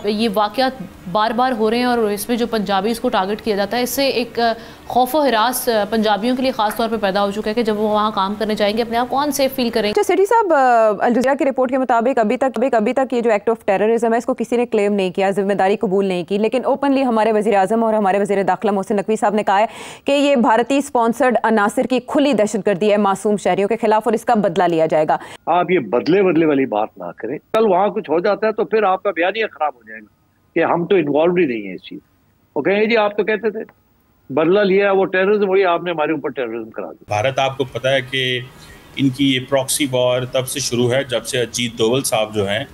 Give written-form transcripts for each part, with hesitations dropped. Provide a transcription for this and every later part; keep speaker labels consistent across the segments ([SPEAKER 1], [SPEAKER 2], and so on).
[SPEAKER 1] ये वाक़यात बार बार हो रहे हैं और इसमें जो पंजाबी इसको टारगेट किया जाता है, इससे एक खौफ व हिरास पंजाबियों के लिए ख़ास तौर पे पैदा हो चुका है कि जब वो वहाँ काम करने जाएंगे अपने आप कौन सेफ फील करेंगे।
[SPEAKER 2] सिटी साहब, अल जज़ीरा की रिपोर्ट के मुताबिक अभी तक ये जो एक्ट ऑफ टेररिज्म है इसको किसी ने क्लेम नहीं किया, जिम्मेदारी कबूल नहीं की, लेकिन ओपनली हमारे वज़ीर-ए-आज़म और हमारे वज़ीर दाखिला मोहसिन नकवी साहब ने कहा है कि ये भारतीय स्पॉन्सर्ड अनासिर की खुली दहशतगर्दी है मासूम शहरियों के खिलाफ और इसका बदला लिया जाएगा।
[SPEAKER 3] आप ये बदले वाली बात ना करें। कल वहाँ कुछ हो जाता है तो फिर आपका बयानिया खराब हो जाएगा कि हम तो इन्वॉल्व ही नहीं है इस चीज। वो कहेंगे जी आप तो कहते थे बदला लिया, वो टेररिज्म, वही आपने हमारे ऊपर टेररिज्म करा दिया।
[SPEAKER 4] भारत, आपको पता है कि इनकी ये प्रॉक्सी वॉर तब से शुरू है जब से अजीत डोवल साहब जो हैं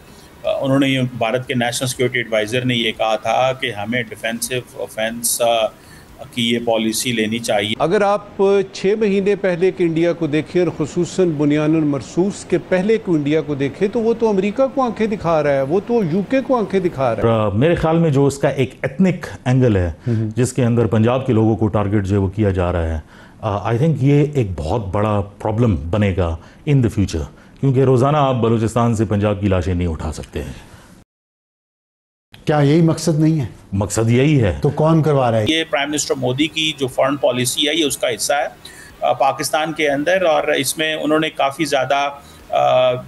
[SPEAKER 4] उन्होंने भारत के नेशनल सिक्योरिटी एडवाइज़र ने ये कहा था कि हमें डिफेंसिव ऑफेंस की ये पॉलिसी लेनी चाहिए।
[SPEAKER 5] अगर आप 6 महीने पहले के इंडिया को देखें और खुसूसन बुनियानुल मरसूस के पहले को इंडिया को देखें तो वो तो अमेरिका को आंखें दिखा रहा है, वो तो यूके को आंखें दिखा रहा है।
[SPEAKER 6] मेरे ख्याल में जो इसका एक एथनिक एंगल है जिसके अंदर पंजाब के लोगों को टारगेट जो है वो किया जा रहा है, आई थिंक ये एक बहुत बड़ा प्रॉब्लम बनेगा इन द फ्यूचर, क्योंकि रोज़ाना आप बलूचिस्तान से पंजाब की लाशें नहीं उठा सकते हैं।
[SPEAKER 7] क्या यही मकसद नहीं है?
[SPEAKER 6] मकसद यही है।
[SPEAKER 7] तो कौन करवा रहा है?
[SPEAKER 4] ये प्राइम मिनिस्टर मोदी की जो फॉरेन पॉलिसी है ये उसका हिस्सा है पाकिस्तान के अंदर, और इसमें उन्होंने काफ़ी ज़्यादा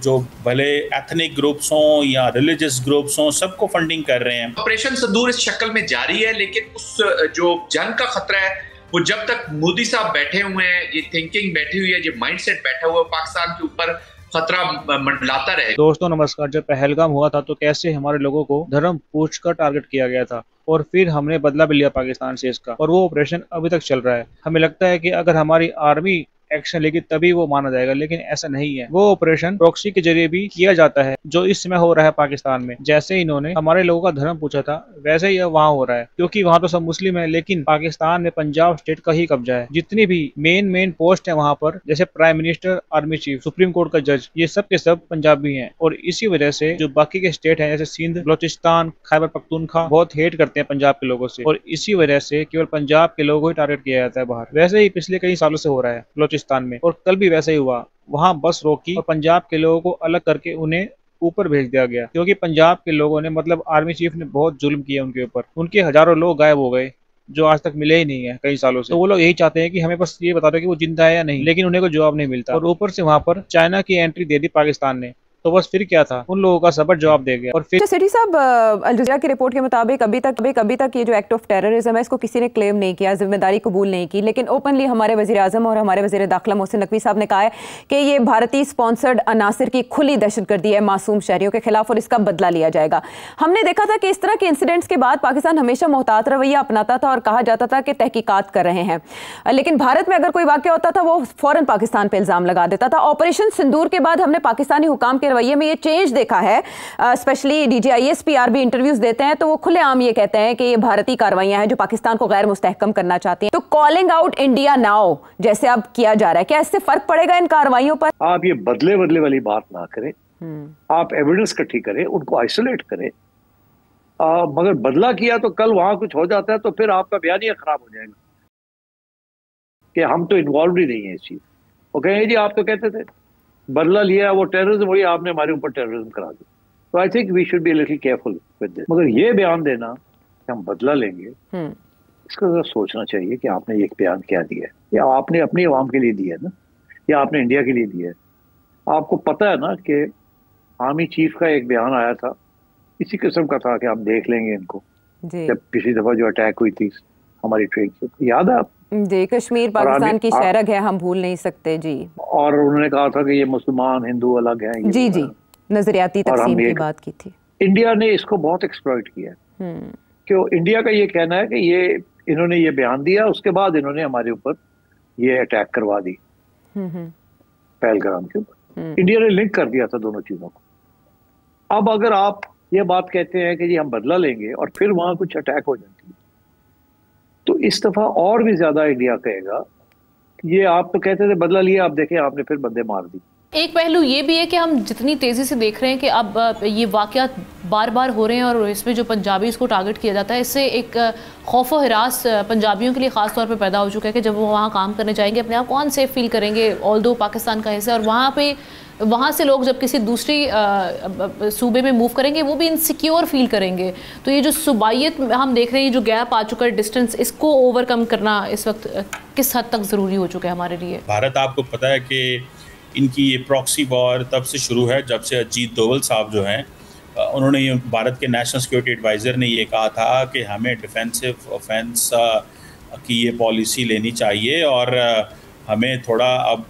[SPEAKER 4] जो भले एथनिक ग्रुप्स हों या रिलीजियस ग्रुप्स हों सबको फंडिंग कर रहे हैं।
[SPEAKER 8] ऑपरेशन सिंदूर इस शक्ल में जारी है, लेकिन उस जो जंग का खतरा है वो जब तक मोदी साहब बैठे हुए हैं, ये थिंकिंग बैठी हुई है, ये माइंडसेट बैठा हुआ है, पाकिस्तान के ऊपर खतरा मंडलाता रहे।
[SPEAKER 9] दोस्तों नमस्कार। जब पहलगाम हुआ था तो कैसे हमारे लोगों को धर्म पूछकर टारगेट किया गया था और फिर हमने बदला भी लिया पाकिस्तान से इसका, और वो ऑपरेशन अभी तक चल रहा है। हमें लगता है कि अगर हमारी आर्मी एक्शन लेगी तभी वो माना जाएगा, लेकिन ऐसा नहीं है। वो ऑपरेशन प्रॉक्सी के जरिए भी किया जाता है जो इस समय हो रहा है पाकिस्तान में। जैसे इन्होंने हमारे लोगों का धर्म पूछा था वैसे ही वहाँ हो रहा है, क्योंकि वहाँ तो सब मुस्लिम है, लेकिन पाकिस्तान में पंजाब स्टेट का ही कब्जा है। जितनी भी मेन पोस्ट है वहाँ पर, जैसे prime minister, army chief, supreme court का जज, ये सब के सब पंजाबी हैं। और इसी वजह से जो बाकी के स्टेट है जैसे सिंध, बलोचिस्तान, खैबर पख्तूनख्वा बहुत हेट करते हैं पंजाब के लोगों से, और इसी वजह से केवल पंजाब के लोगों को ही टारगेट किया जाता है बाहर। वैसे ही पिछले कई सालों से हो रहा है बलोचिस्तान में, और कल भी वैसे ही हुआ। वहां बस रोकी और पंजाब के लोगों को अलग करके उन्हें ऊपर भेज दिया गया, क्योंकि पंजाब के लोगों ने, मतलब आर्मी चीफ ने बहुत जुल्म किया उनके ऊपर। उनके हजारों लोग गायब हो गए जो आज तक मिले ही नहीं है कई सालों से। तो वो लोग यही चाहते हैं कि हमें बस ये बता दो कि वो जिंदा है या नहीं, लेकिन उन्हें कोई जवाब नहीं मिलता। और ऊपर से वहां पर चाइना की एंट्री दे दी पाकिस्तान ने, तो बस फिर क्या था, उन लोगों का सबर जवाब दे गया। और फिर
[SPEAKER 2] सिटी साहब, अल जज़ीरा की रिपोर्ट के मुताबिक अभी तक ये जो एक्ट ऑफ टेररिज्म है इसको किसी ने क्लेम नहीं किया, जिम्मेदारी कबूल नहीं की, लेकिन ओपनली हमारे वज़ीर-ए-आज़म और हमारे वज़ीर दाखिला मोहसिन नकवी साहब ने कहा है कि ये भारतीय स्पॉन्सर्ड अनासिर की खुली दहशतगर्दी है मासूम शहरियों के खिलाफ और इसका बदला लिया जाएगा। हमने देखा था कि इस तरह के इंसिडेंट्स के बाद पाकिस्तान हमेशा मोहतात रवैया अपनाता था और कहा जाता था कि तहकीकात कर रहे हैं, लेकिन भारत में अगर कोई वाक़या होता था वो फौरन पाकिस्तान पर इल्ज़ाम लगा देता था। ऑपरेशन सिंदूर के बाद हमने पाकिस्तानी हुकाम के रवैये में ये चेंज देखा है। स्पेशली DGISPR भी इंटरव्यूज देते हैं तो वो खुलेआम ये कहते हैं कि ये भारतीय कार्रवाइयां हैं जो पाकिस्तान को गैर मुस्तहकम करना चाहती हैं। तो कॉलिंग आउट इंडिया नाउ जैसे अब किया जा रहा है, क्या इससे फर्क पड़ेगा इन कार्रवाइयों पर?
[SPEAKER 3] आप ये बदले वाली बात ना करें। आप एविडेंस इकट्ठी करें, उनको आइसोलेट करें। मगर बदला किया तो कल वहां कुछ हो जाता है तो फिर आपका बयानिया खराब हो जाएगा कि हम तो इन्वॉल्व ही नहीं है इस चीज। वो कहेंगे जी आप तो कहते थे बदला लिया, वो टेररिज्म, वही आपने हमारे ऊपर टेररिज्म करा दिया। तो I think we should be little careful with this. मगर ये बयान देना कि हम बदला लेंगे, इसका जरा सोचना चाहिए कि आपने ये बयान क्या दिया है, या आपने अपनी आवाम के लिए दिया है ना, या आपने इंडिया के लिए दिया है। आपको पता है ना कि आर्मी चीफ का एक बयान आया था, इसी किस्म का था कि हम देख लेंगे इनको, जब पिछली दफा जो अटैक हुई थी हमारी ट्रेन से, याद है आप?
[SPEAKER 2] जी, कश्मीर पाकिस्तान की शहरग है, हम भूल नहीं सकते जी।
[SPEAKER 3] और उन्होंने कहा था कि ये मुसलमान हिंदू अलग हैं।
[SPEAKER 2] जी, नजरियाती तकसीम की बात की थी।
[SPEAKER 3] इंडिया ने इसको बहुत एक्सप्लॉइट किया है। क्यों? इंडिया का ये कहना है कि ये इन्होंने ये बयान दिया, उसके बाद इन्होंने हमारे ऊपर ये अटैक करवा दी पहलगाम के ऊपर। इंडिया ने लिंक कर दिया था दोनों चीजों को। अब अगर आप ये बात कहते हैं कि जी हम बदला लेंगे और फिर वहां कुछ अटैक हो जाती है, तो इस दफा और भी ज्यादा इंडिया कहेगा ये आप तो कहते थे बदला लिया, आप देखें आपने फिर बंदे मार दी।
[SPEAKER 1] एक पहलू ये भी है कि हम जितनी तेज़ी से देख रहे हैं कि अब ये वाक़यात बार बार हो रहे हैं और इसमें जो पंजाबी इसको टारगेट किया जाता है, इससे एक खौफ व हिरास पंजाबियों के लिए ख़ास तौर पे पैदा हो चुका है कि जब वो वहाँ काम करने जाएंगे अपने आप कौन सेफ फील करेंगे। ऑल्दो पाकिस्तान का हिस्सा और वहाँ पे वहाँ से लोग जब किसी दूसरी सूबे में मूव करेंगे वो भी इनसिक्योर फील करेंगे। तो ये जो सूबाइयत हम देख रहे हैं, जो गैप आ चुका है, डिस्टेंस, इसको ओवरकम करना इस वक्त किस हद तक ज़रूरी हो चुका है हमारे लिए?
[SPEAKER 4] भारत, आपको पता है कि इनकी ये प्रॉक्सी वॉर तब से शुरू है जब से अजीत डोवल साहब जो हैं उन्होंने ये भारत के नेशनल सिक्योरिटी एडवाइज़र ने ये कहा था कि हमें डिफेंसिव ऑफेंस की ये पॉलिसी लेनी चाहिए और हमें थोड़ा अब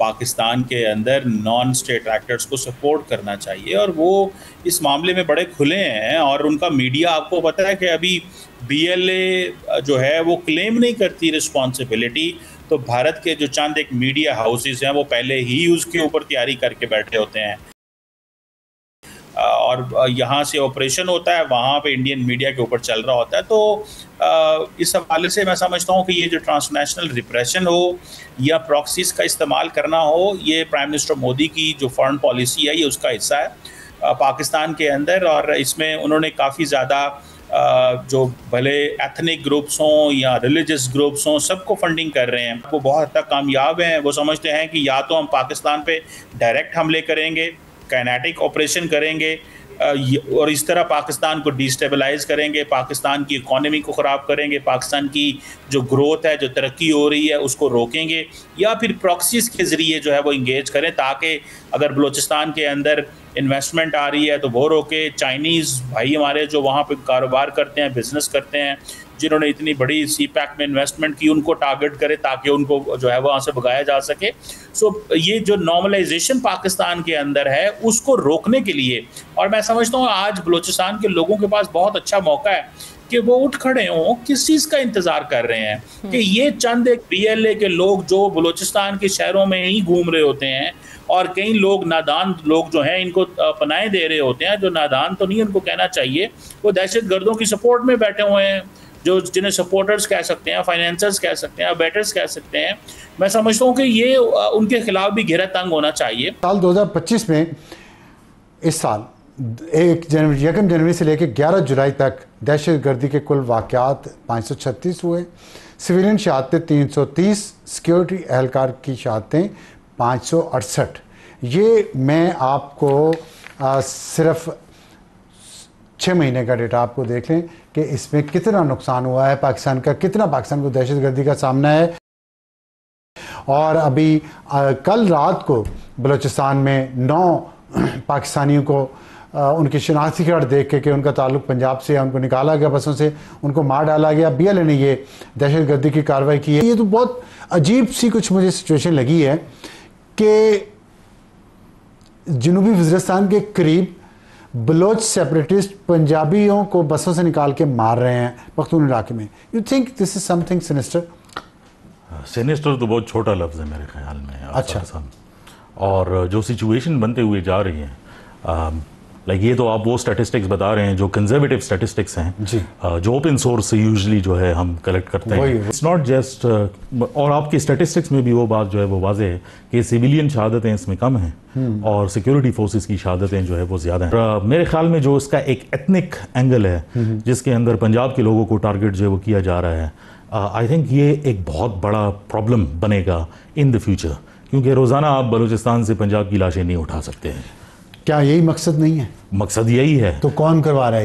[SPEAKER 4] पाकिस्तान के अंदर नॉन स्टेट एक्टर्स को सपोर्ट करना चाहिए। और वो इस मामले में बड़े खुले हैं और उनका मीडिया, आपको पता है कि अभी BLA जो है वो क्लेम नहीं करती रिस्पॉन्सिबिलिटी। तो भारत के जो चंद एक मीडिया हाउसेस हैं वो पहले ही उसके ऊपर तैयारी करके बैठे होते हैं और यहाँ से ऑपरेशन होता है, वहाँ पे इंडियन मीडिया के ऊपर चल रहा होता है। तो इस हवाले से मैं समझता हूँ कि ये जो ट्रांसनेशनल रिप्रेशन हो या प्रॉक्सीज का इस्तेमाल करना हो, ये प्राइम मिनिस्टर मोदी की जो फॉरेन पॉलिसी है ये उसका हिस्सा है पाकिस्तान के अंदर। और इसमें उन्होंने काफ़ी ज़्यादा जो भले एथनिक ग्रुप्स हों या रिलीजियस ग्रुप्स हों, सबको फंडिंग कर रहे हैं। वो बहुत हद तक कामयाब हैं। वो समझते हैं कि या तो हम पाकिस्तान पे डायरेक्ट हमले करेंगे, काइनेटिक ऑपरेशन करेंगे और इस तरह पाकिस्तान को डिस्टेबलाइज करेंगे, पाकिस्तान की इकॉनमी को ख़राब करेंगे, पाकिस्तान की जो ग्रोथ है, जो तरक्की हो रही है उसको रोकेंगे, या फिर प्रॉक्सीज के ज़रिए जो है वो इंगेज करें ताकि अगर बलूचिस्तान के अंदर इन्वेस्टमेंट आ रही है तो वो रोके। चाइनीज़ भाई हमारे जो वहाँ पे कारोबार करते हैं, बिज़नेस करते हैं, जिन्होंने इतनी बड़ी CPEC में इन्वेस्टमेंट की, उनको टारगेट करे ताकि उनको जो है वहाँ से भगाया जा सके। सो ये जो नॉर्मलाइजेशन पाकिस्तान के अंदर है उसको रोकने के लिए, और मैं समझता हूँ आज बलूचिस्तान के लोगों के पास बहुत अच्छा मौका है कि वो उठ खड़े हों। किस चीज़ का इंतज़ार कर रहे हैं कि ये चंद एक BLA के लोग जो बलूचिस्तान के शहरों में ही घूम रहे होते हैं और कई लोग नादान लोग जो हैं इनको पनाहे दे रहे होते हैं, जो नादान तो नहीं उनको कहना चाहिए, वो दहशत गर्दों की सपोर्ट में बैठे हुए हैं, जो जिन्हें सपोर्टर्स कह सकते हैं, फाइनेंसर्स कह सकते हैं, बेटर्स कह सकते हैं। मैं समझता हूँ कि ये उनके खिलाफ भी घेरा तंग होना चाहिए।
[SPEAKER 7] साल 2025 में, इस साल 1 जनवरी से लेकर 11 जुलाई तक दहशत गर्दी के कुल वाक़यात 536 हुए, सिविलियन शहादतें 330, सिक्योरिटी एहलकार की शहादतें 568। ये मैं आपको सिर्फ 6 महीने का डेटा आपको देख लें कि इसमें कितना नुकसान हुआ है पाकिस्तान का, कितना पाकिस्तान को दहशतगर्दी का सामना है। और अभी कल रात को बलूचिस्तान में 9 पाकिस्तानियों को उनकी शनाख्ती कार्ड देख के कि उनका ताल्लुक पंजाब से है, उनको निकाला गया बसों से, उनको मार डाला गया। BLA ने ये दहशतगर्दी की कार्रवाई की है। ये तो बहुत अजीब सी कुछ मुझे सिचुएशन लगी है कि जनूबी वज़ीरिस्तान के करीब बलोच सेपरेटिस्ट पंजाबियों को बसों से निकाल के मार रहे हैं पख्तून इलाके में। You think this is something sinister?
[SPEAKER 6] Sinister तो बहुत छोटा लफ्ज़ है मेरे ख्याल में।
[SPEAKER 7] अच्छा।
[SPEAKER 6] और जो सिचुएशन बनते हुए जा रही है, लाइक ये तो आप वो स्टैटिस्टिक्स बता रहे हैं जो कंजर्वेटिव स्टैटिस्टिक्स हैं
[SPEAKER 7] जी,
[SPEAKER 6] जो ओपन सोर्स से यूजुअली जो है हम कलेक्ट करते हैं। इट्स नॉट जस्ट, और आपकी स्टैटिस्टिक्स में भी वो बात जो है वो वाज़ेह है कि सिविलियन शहादतें इसमें कम हैं और सिक्योरिटी फोर्सेस की शहादतें जो है वो ज़्यादा हैं। मेरे ख्याल में जो इसका एक एथनिक एंगल है जिसके अंदर पंजाब के लोगों को टारगेट जो है वो किया जा रहा है, आई थिंक ये एक बहुत बड़ा प्रॉब्लम बनेगा इन द फ्यूचर, क्योंकि रोज़ाना आप बलूचिस्तान से पंजाब की लाशें नहीं उठा सकते हैं।
[SPEAKER 7] क्या यही मकसद नहीं है?
[SPEAKER 6] मकसद यही है।
[SPEAKER 7] तो कौन करवा रहा है?